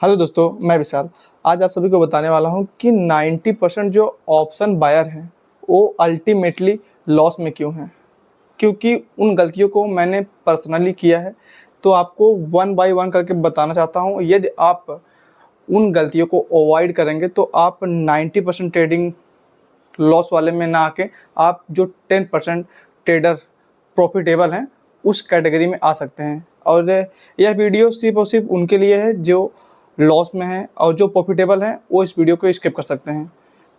Hello दोस्तों, मैं विशाल। आज आप सभी को बताने वाला हूं कि 90% जो ऑप्शन बायर हैं वो अल्टीमेटली लॉस में क्यों हैं। क्योंकि उन गलतियों को मैंने पर्सनली किया है, तो आपको वन बाय वन करके बताना चाहता हूं। यदि आप उन गलतियों को अवॉइड करेंगे तो आप 90% ट्रेडिंग लॉस वाले में ना आके आप जो 10% ट्रेडर प्रॉफिटेबल हैं उस कैटेगरी में आ सकते हैं। और यह वीडियो सिर्फ और सिर्फ उनके लिए है जो लॉस में हैं, और जो प्रॉफिटेबल हैं वो इस वीडियो को स्किप कर सकते हैं।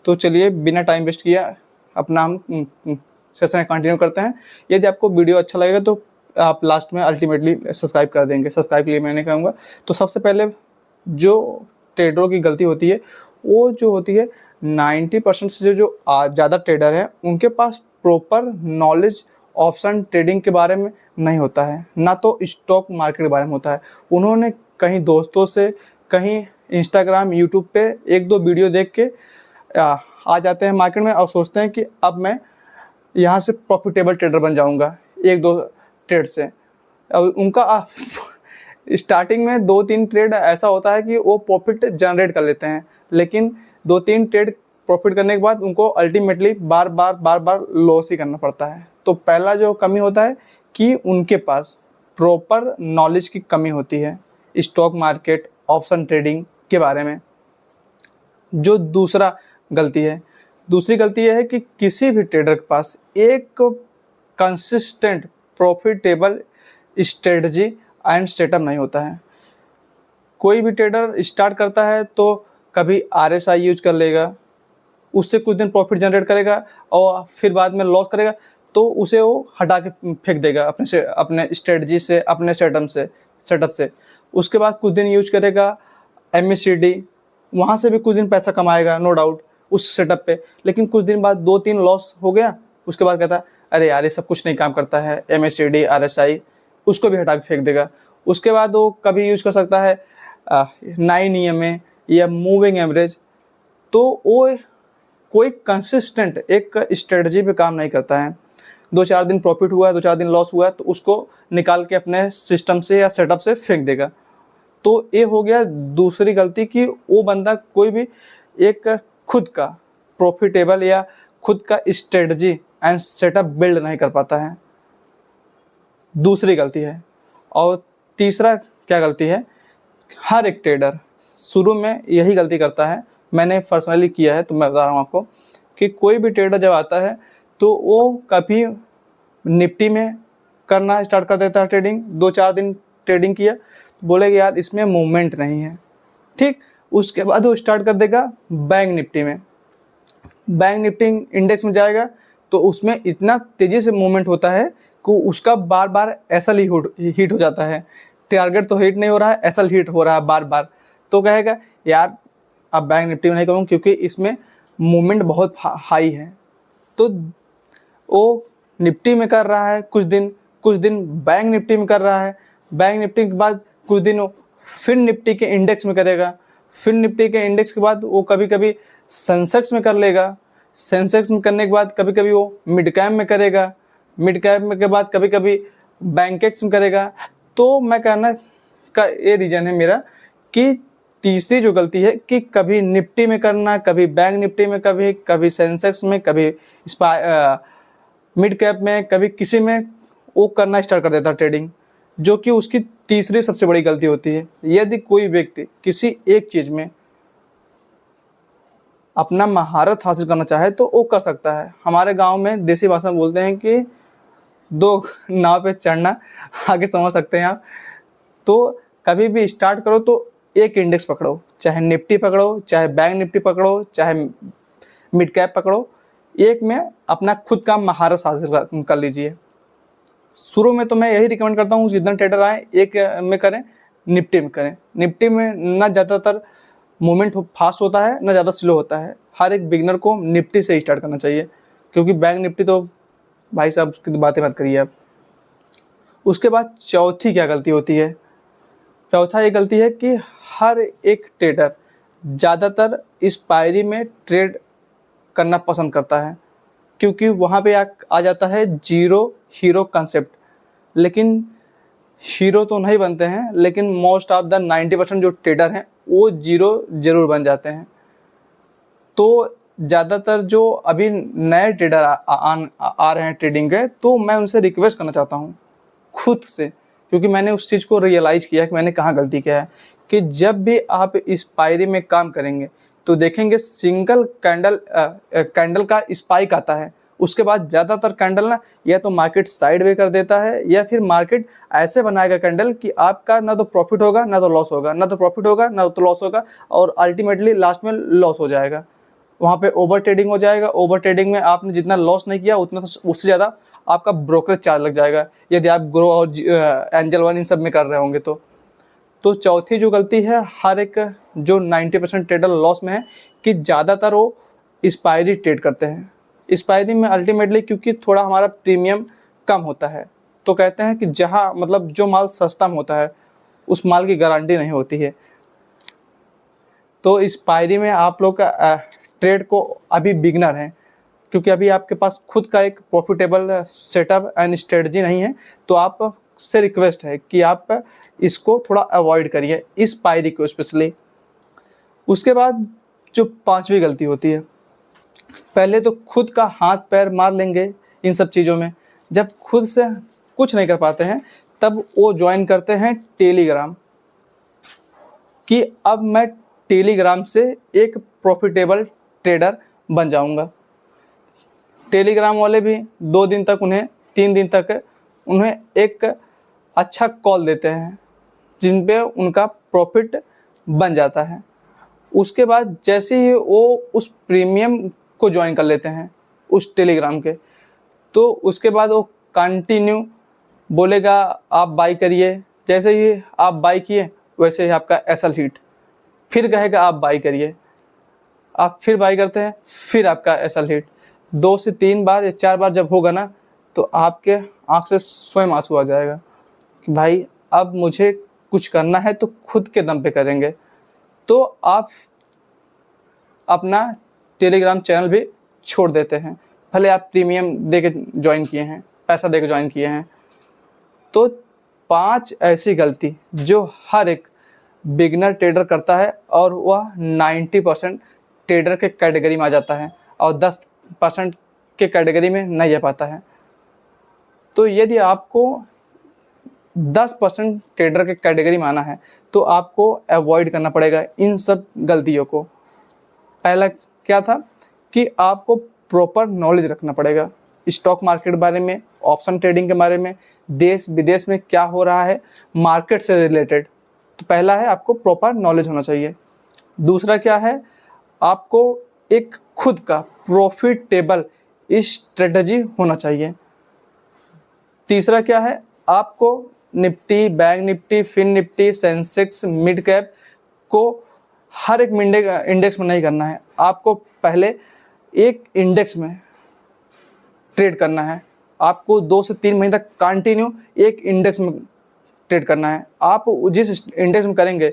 तो चलिए बिना टाइम वेस्ट किया अपना हम सेशन कंटिन्यू करते हैं। यदि आपको वीडियो अच्छा लगेगा तो आप लास्ट में अल्टीमेटली सब्सक्राइब कर देंगे। सब्सक्राइब के लिए मैंने कहूँगा, तो सबसे पहले जो ट्रेडरों की गलती होती है वो जो होती है 90% से जो ज़्यादा ट्रेडर हैं उनके पास प्रॉपर नॉलेज ऑप्शन ट्रेडिंग के बारे में नहीं होता है, ना तो स्टॉक मार्केट के बारे में होता है। उन्होंने कहीं दोस्तों से, कहीं इंस्टाग्राम यूट्यूब पे एक दो वीडियो देख के आ जाते हैं मार्केट में और सोचते हैं कि अब मैं यहाँ से प्रॉफिटेबल ट्रेडर बन जाऊँगा एक दो ट्रेड से। और उनका स्टार्टिंग में 2-3 ट्रेड ऐसा होता है कि वो प्रॉफिट जनरेट कर लेते हैं, लेकिन 2-3 ट्रेड प्रॉफिट करने के बाद उनको अल्टीमेटली बार बार लॉस ही करना पड़ता है। तो पहला जो कमी होता है कि उनके पास प्रॉपर नॉलेज की कमी होती है स्टॉक मार्केट ऑप्शन ट्रेडिंग के बारे में। जो दूसरी गलती यह है कि किसी भी ट्रेडर के पास एक consistent profitable strategy and setup नहीं होता है। कोई भी ट्रेडर स्टार्ट करता है तो कभी RSI यूज कर लेगा, उससे कुछ दिन प्रॉफिट जनरेट करेगा और फिर बाद में लॉस करेगा, तो उसे वो हटा के फेंक देगा अपने स्ट्रेटजी से, अपने सेटअप से। उसके बाद कुछ दिन यूज करेगा MACD, वहाँ से भी कुछ दिन पैसा कमाएगा नो डाउट उस सेटअप पे, लेकिन कुछ दिन बाद 2-3 लॉस हो गया, उसके बाद कहता अरे यार ये सब कुछ नहीं काम करता है, MACD RSI, उसको भी हटा के फेंक देगा। उसके बाद वो कभी यूज कर सकता है 9 EMA या मूविंग एवरेज। तो वो कोई कंसिस्टेंट एक स्ट्रेटजी पे काम नहीं करता है। 2-4 दिन प्रॉफिट हुआ, 2-4 दिन लॉस हुआ तो उसको निकाल के अपने सिस्टम से या सेटअप से फेंक देगा। तो ये हो गया दूसरी गलती कि वो बंदा कोई भी एक खुद का प्रॉफिटेबल या खुद का स्ट्रेटजी एंड सेटअप बिल्ड नहीं कर पाता है। दूसरी गलती है। और तीसरा क्या गलती है, हर एक ट्रेडर शुरू में यही गलती करता है, मैंने पर्सनली किया है तो मैं बता रहा हूँ आपको कि कोई भी ट्रेडर जब आता है तो वो कभी निफ्टी में करना स्टार्ट कर देता है ट्रेडिंग। 2-4 दिन ट्रेडिंग किया तो बोलेगा यार इसमें मूवमेंट नहीं है, ठीक। उसके बाद वो स्टार्ट कर देगा बैंक निफ्टी में। बैंक निफ्टी इंडेक्स में जाएगा तो उसमें इतना तेज़ी से मूवमेंट होता है कि उसका बार बार एसएल हिट हो जाता है। टारगेट तो हिट नहीं हो रहा है, एसएल हिट हो रहा है बार बार। तो कहेगा यार अब बैंक निफ्टी में नहीं करूँ क्योंकि इसमें मूवमेंट बहुत हाई है। तो वो निफ्टी में कर रहा है कुछ दिन बैंक निफ्टी में कर रहा है, बैंक निफ्टी के बाद कुछ दिन वो फिर निफ्टी के इंडेक्स में करेगा, फिर निफ्टी के इंडेक्स के बाद वो कभी कभी सेंसेक्स में कर लेगा, सेंसेक्स में करने के बाद कभी कभी वो मिड कैप में करेगा, मिड कैप में के बाद कभी कभी बैंकेक्स में करेगा। तो मैं कहना का ये रीज़न है मेरा कि तीसरी जो गलती है कि कभी निफ्टी में करना, कभी बैंक निफ्टी में, कभी सेंसेक्स में, कभी मिड कैप में, कभी किसी में वो करना स्टार्ट कर देता ट्रेडिंग, जो कि उसकी तीसरी सबसे बड़ी गलती होती है। यदि कोई व्यक्ति किसी एक चीज़ में अपना महारत हासिल करना चाहे तो वो कर सकता है। हमारे गांव में देसी भाषा में बोलते हैं कि 2 नाव पे चढ़ना, आगे समझ सकते हैं आप। तो कभी भी स्टार्ट करो तो एक इंडेक्स पकड़ो, चाहे निफ्टी पकड़ो, चाहे बैंक निफ्टी पकड़ो, चाहे मिड कैप पकड़ो, एक में अपना खुद का महारत हासिल कर लीजिए। शुरू में तो मैं यही रिकमेंड करता हूँ जितना ट्रेडर आए एक में करें, निफ्टी में करें। निफ्टी में ना ज़्यादातर मूवमेंट फास्ट होता है ना ज़्यादा स्लो होता है। हर एक बिगनर को निफ्टी से स्टार्ट करना चाहिए, क्योंकि बैंक निफ्टी तो भाई साहब उसकी बातें मत करिए आप। उसके बाद चौथी क्या गलती होती है, चौथा ये गलती है कि हर एक ट्रेडर ज़्यादातर एक्सपायरी में ट्रेड करना पसंद करता है, क्योंकि वहाँ पे आ जाता है जीरो हीरो कंसेप्ट। लेकिन हीरो तो नहीं बनते हैं, लेकिन मोस्ट ऑफ द 90% जो ट्रेडर हैं वो जीरो जरूर बन जाते हैं। तो ज़्यादातर जो अभी नए ट्रेडर आ रहे हैं ट्रेडिंग के, तो मैं उनसे रिक्वेस्ट करना चाहता हूँ खुद से, क्योंकि मैंने उस चीज़ को रियलाइज़ किया कि मैंने कहाँ गलती किया है, कि जब भी आप एक्सपायरी में काम करेंगे तो देखेंगे सिंगल कैंडल का स्पाइक आता है, उसके बाद ज़्यादातर कैंडल ना या तो मार्केट साइड वे कर देता है या फिर मार्केट ऐसे बनाएगा कैंडल कि आपका ना तो प्रॉफिट होगा ना तो लॉस होगा, ना तो प्रॉफिट होगा ना तो लॉस होगा, और अल्टीमेटली लास्ट में लॉस हो जाएगा। वहाँ पे ओवर ट्रेडिंग हो जाएगा। ओवर ट्रेडिंग में आपने जितना लॉस नहीं किया उतना उससे ज़्यादा आपका ब्रोकरेज चार्ज लग जाएगा, यदि आप ग्रो और एंजल वन इन सब में कर रहे होंगे तो चौथी जो गलती है हर एक जो 90% ट्रेडर लॉस में है, कि ज़्यादातर वो एक्सपायरी ट्रेड करते हैं। एक्सपायरी में अल्टीमेटली क्योंकि थोड़ा हमारा प्रीमियम कम होता है, तो कहते हैं कि जहाँ मतलब जो माल सस्ता में होता है उस माल की गारंटी नहीं होती है। तो एक्सपायरी में आप लोग का ट्रेड को अभी बिगनर हैं, क्योंकि अभी आपके पास खुद का एक प्रॉफिटेबल सेटअप एंड स्ट्रेटजी नहीं है, तो आप से रिक्वेस्ट है कि आप इसको थोड़ा अवॉइड करिए, एक्सपायरी को स्पेशली। उसके बाद जो पांचवी गलती होती है, पहले तो खुद का हाथ पैर मार लेंगे इन सब चीज़ों में। जब खुद से कुछ नहीं कर पाते हैं तब वो ज्वाइन करते हैं टेलीग्राम, कि अब मैं टेलीग्राम से एक प्रॉफिटेबल ट्रेडर बन जाऊंगा। टेलीग्राम वाले भी 2 दिन तक उन्हें 3 दिन तक उन्हें एक अच्छा कॉल देते हैं जिन पे उनका प्रॉफिट बन जाता है। उसके बाद जैसे ही वो उस प्रीमियम को ज्वाइन कर लेते हैं उस टेलीग्राम के, तो उसके बाद वो कंटिन्यू बोलेगा आप बाई करिए। जैसे ही आप बाई किए वैसे ही आपका एसएल हिट, फिर कहेगा आप बाई करिए, आप फिर बाई करते हैं, फिर आपका एसएल हिट। 2 से 3 बार या 4 बार जब होगा ना, तो आपके आँख से स्वयं आंसू आ जाएगा कि भाई अब मुझे कुछ करना है तो खुद के दम पे करेंगे। तो आप अपना टेलीग्राम चैनल भी छोड़ देते हैं, भले आप प्रीमियम दे के ज्वाइन किए हैं, पैसा दे के ज्वाइन किए हैं। तो 5 ऐसी गलती जो हर एक बिगनर ट्रेडर करता है और वह 90% ट्रेडर के कैटेगरी में आ जाता है और 10% के कैटेगरी में नहीं आ पाता है। तो यदि आपको 10% ट्रेडर के कैटेगरी में आना है तो आपको अवॉइड करना पड़ेगा इन सब गलतियों को। पहला क्या था कि आपको प्रॉपर नॉलेज रखना पड़ेगा स्टॉक मार्केट बारे में, ऑप्शन ट्रेडिंग के बारे में, देश विदेश में क्या हो रहा है मार्केट से रिलेटेड। तो पहला है आपको प्रॉपर नॉलेज होना चाहिए। दूसरा क्या है, आपको एक खुद का प्रॉफिटेबल स्ट्रेटजी होना चाहिए। तीसरा क्या है, आपको Nifty, Bank Nifty, Fin Nifty, Sensex, mid cap को हर एक इंडेक्स में नहीं करना है। आपको पहले एक इंडेक्स में ट्रेड करना है। आपको 2 से 3 महीने तक कंटिन्यू एक इंडेक्स में ट्रेड करना है। आप जिस इंडेक्स में करेंगे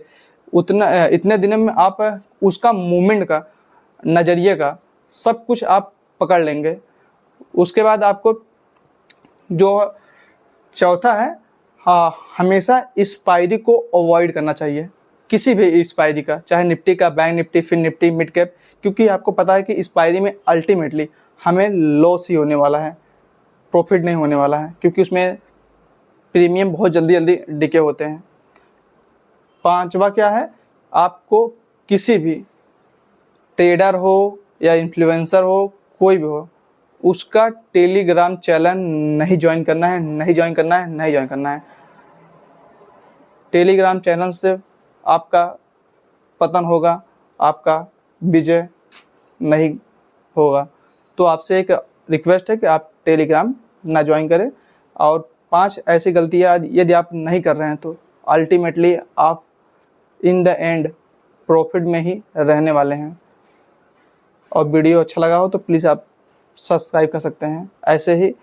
इतने दिनों में आप उसका मूवमेंट का, नज़रिए का सब कुछ आप पकड़ लेंगे। उसके बाद आपको जो चौथा है, हमेशा एक्सपायरी को अवॉइड करना चाहिए, किसी भी एक्सपायरी का, चाहे निफ्टी का, Bank Nifty, Fin Nifty, mid cap, क्योंकि आपको पता है कि एक्सपायरी में अल्टीमेटली हमें लॉस ही होने वाला है, प्रॉफिट नहीं होने वाला है, क्योंकि उसमें प्रीमियम बहुत जल्दी डिके होते हैं। 5वां क्या है, आपको किसी भी ट्रेडर हो या इन्फ्लुएंसर हो, कोई भी हो, उसका टेलीग्राम चैनल नहीं ज्वाइन करना है, नहीं ज्वाइन करना है, नहीं ज्वाइन करना है। टेलीग्राम चैनल से आपका पतन होगा, आपका विजय नहीं होगा। तो आपसे एक रिक्वेस्ट है कि आप टेलीग्राम ना ज्वाइन करें। और 5 ऐसी गलतियाँ यदि आप नहीं कर रहे हैं तो अल्टीमेटली आप इन द एंड प्रॉफिट में ही रहने वाले हैं। और वीडियो अच्छा लगा हो तो प्लीज़ आप सब्सक्राइब कर सकते हैं। ऐसे ही